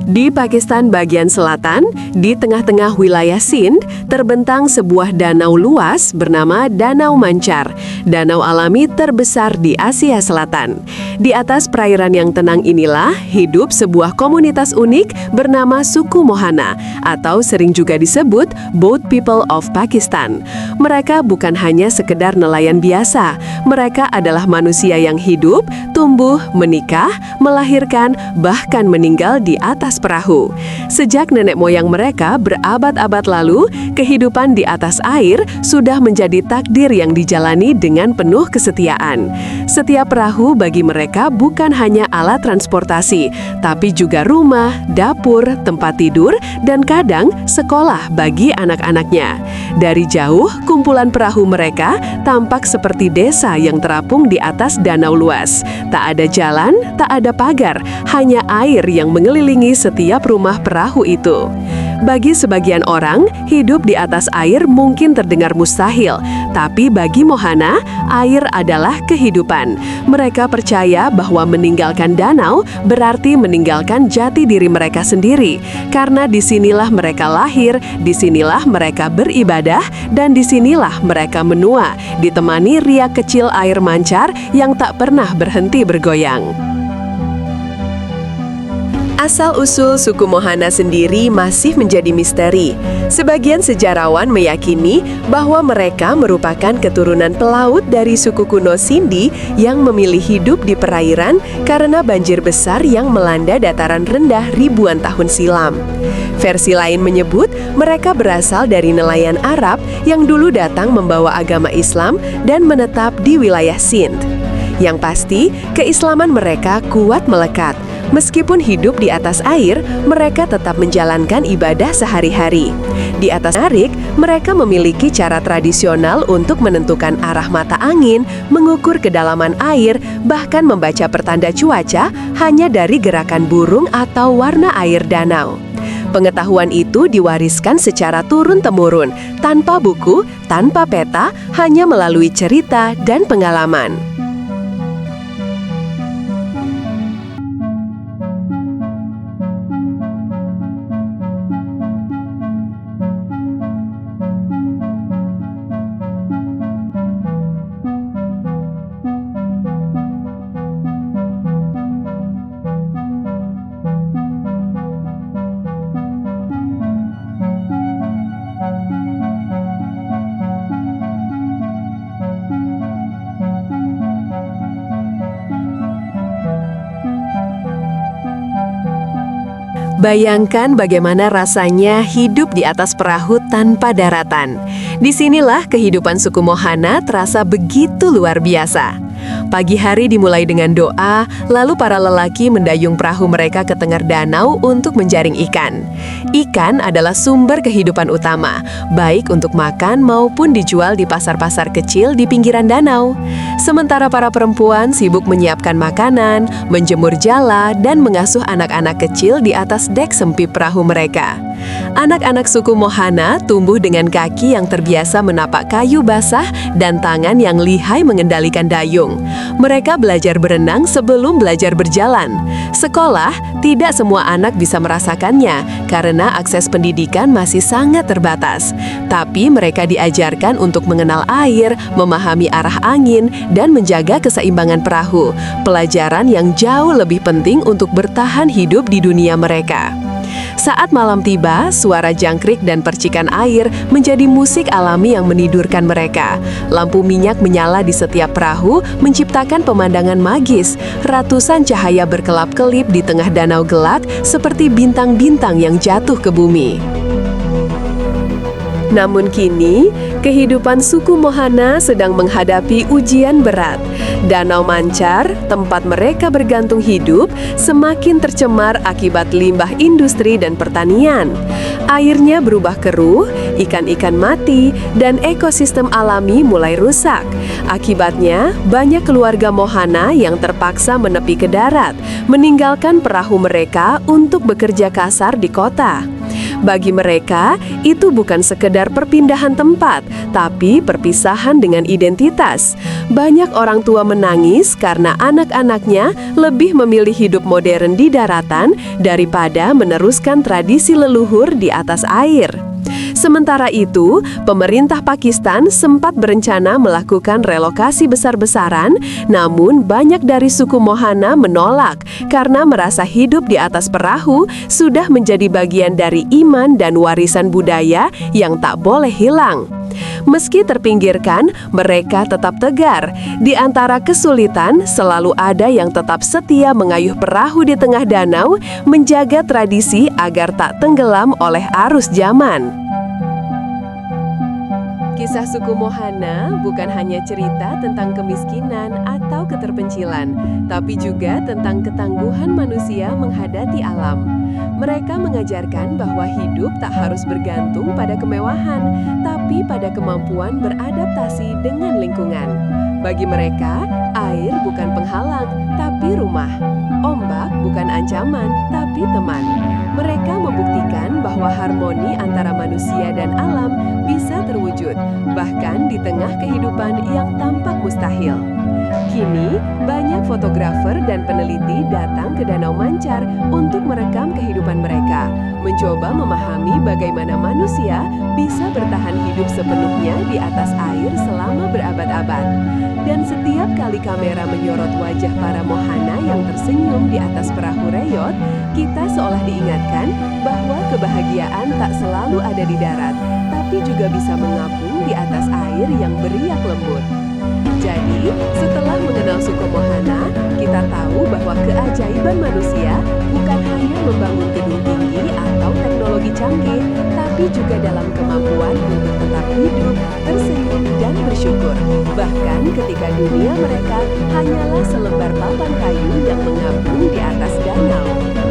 Di Pakistan bagian selatan, di tengah-tengah wilayah Sindh, terbentang sebuah danau luas bernama Danau Mancar, danau alami terbesar di Asia Selatan. Di atas perairan yang tenang inilah hidup sebuah komunitas unik bernama suku Mohana, atau sering juga disebut Boat People of Pakistan. Mereka bukan hanya sekedar nelayan biasa, mereka adalah manusia yang hidup, tumbuh, menikah, melahirkan, bahkan meninggal di atas perahu. Sejak nenek moyang mereka berabad-abad lalu, kehidupan di atas air sudah menjadi takdir yang dijalani dengan penuh kesetiaan. Setiap perahu bagi mereka bukan hanya alat transportasi, tapi juga rumah, dapur, tempat tidur, dan kadang sekolah bagi anak-anaknya. Dari jauh, kumpulan perahu mereka tampak seperti desa yang terapung di atas danau luas. Tak ada jalan, tak ada pagar, hanya air yang mengelilingi setiap rumah perahu itu. Bagi sebagian orang, hidup di atas air mungkin terdengar mustahil, tapi bagi Mohana, air adalah kehidupan. Mereka percaya bahwa meninggalkan danau berarti meninggalkan jati diri mereka sendiri, karena disinilah mereka lahir, disinilah mereka beribadah, dan disinilah mereka menua, ditemani riak kecil air mancar yang tak pernah berhenti bergoyang. Asal-usul suku Mohana sendiri masih menjadi misteri. Sebagian sejarawan meyakini bahwa mereka merupakan keturunan pelaut dari suku kuno Sindhi yang memilih hidup di perairan karena banjir besar yang melanda dataran rendah ribuan tahun silam. Versi lain menyebut mereka berasal dari nelayan Arab yang dulu datang membawa agama Islam dan menetap di wilayah Sindh. Yang pasti, keislaman mereka kuat melekat. Meskipun hidup di atas air, mereka tetap menjalankan ibadah sehari-hari. Di atas arik, mereka memiliki cara tradisional untuk menentukan arah mata angin, mengukur kedalaman air, bahkan membaca pertanda cuaca hanya dari gerakan burung atau warna air danau. Pengetahuan itu diwariskan secara turun-temurun, tanpa buku, tanpa peta, hanya melalui cerita dan pengalaman. Bayangkan bagaimana rasanya hidup di atas perahu tanpa daratan. Disinilah kehidupan suku Mohana terasa begitu luar biasa. Pagi hari dimulai dengan doa, lalu para lelaki mendayung perahu mereka ke tengah danau untuk menjaring ikan. Ikan adalah sumber kehidupan utama, baik untuk makan maupun dijual di pasar-pasar kecil di pinggiran danau. Sementara para perempuan sibuk menyiapkan makanan, menjemur jala, dan mengasuh anak-anak kecil di atas dek sempit perahu mereka. Anak-anak suku Mohana tumbuh dengan kaki yang terbiasa menapak kayu basah dan tangan yang lihai mengendalikan dayung. Mereka belajar berenang sebelum belajar berjalan. Sekolah, tidak semua anak bisa merasakannya karena akses pendidikan masih sangat terbatas. Tapi mereka diajarkan untuk mengenal air, memahami arah angin, dan menjaga keseimbangan perahu. Pelajaran yang jauh lebih penting untuk bertahan hidup di dunia mereka. Saat malam tiba, suara jangkrik dan percikan air menjadi musik alami yang menidurkan mereka. Lampu minyak menyala di setiap perahu, menciptakan pemandangan magis. Ratusan cahaya berkelap-kelip di tengah danau gelap, seperti bintang-bintang yang jatuh ke bumi. Namun kini, kehidupan suku Mohana sedang menghadapi ujian berat. Danau Mancar, tempat mereka bergantung hidup, semakin tercemar akibat limbah industri dan pertanian. Airnya berubah keruh, ikan-ikan mati, dan ekosistem alami mulai rusak. Akibatnya, banyak keluarga Mohana yang terpaksa menepi ke darat, meninggalkan perahu mereka untuk bekerja kasar di kota. Bagi mereka, itu bukan sekedar perpindahan tempat, tapi perpisahan dengan identitas. Banyak orang tua menangis karena anak-anaknya lebih memilih hidup modern di daratan daripada meneruskan tradisi leluhur di atas air. Sementara itu, pemerintah Pakistan sempat berencana melakukan relokasi besar-besaran, namun banyak dari suku Mohana menolak karena merasa hidup di atas perahu sudah menjadi bagian dari iman dan warisan budaya yang tak boleh hilang. Meski terpinggirkan, mereka tetap tegar. Di antara kesulitan, selalu ada yang tetap setia mengayuh perahu di tengah danau, menjaga tradisi agar tak tenggelam oleh arus zaman. Kisah suku Mohana bukan hanya cerita tentang kemiskinan atau keterpencilan, tapi juga tentang ketangguhan manusia menghadapi alam. Mereka mengajarkan bahwa hidup tak harus bergantung pada kemewahan, tapi pada kemampuan beradaptasi dengan lingkungan. Bagi mereka, air bukan penghalang, tapi rumah. Ombak bukan ancaman, tapi teman. Mereka membuktikan bahwa harmoni antara manusia dan alam bisa terwujud, bahkan di tengah kehidupan yang tampak mustahil. Kini, banyak fotografer dan peneliti datang ke Danau Mancar untuk merekam kehidupan mereka, mencoba memahami bagaimana manusia bisa bertahan hidup sepenuhnya di atas air selama berabad-abad. Dan setiap kali kamera menyorot wajah para Mohana yang tersenyum di atas perahu reyot, kita seolah diingatkan bahwa kebahagiaan tak selalu ada di darat, tapi juga bisa mengapung di atas air yang beriak lembut. Jadi, setelah mengenal suku Mohana, kita tahu bahwa keajaiban manusia bukan hanya membangun gedung tinggi atau teknologi canggih, tapi juga dalam kemampuan untuk tetap hidup, tersenyum, dan bersyukur. Bahkan ketika dunia mereka hanyalah selembar papan kayu yang mengapung di atas danau.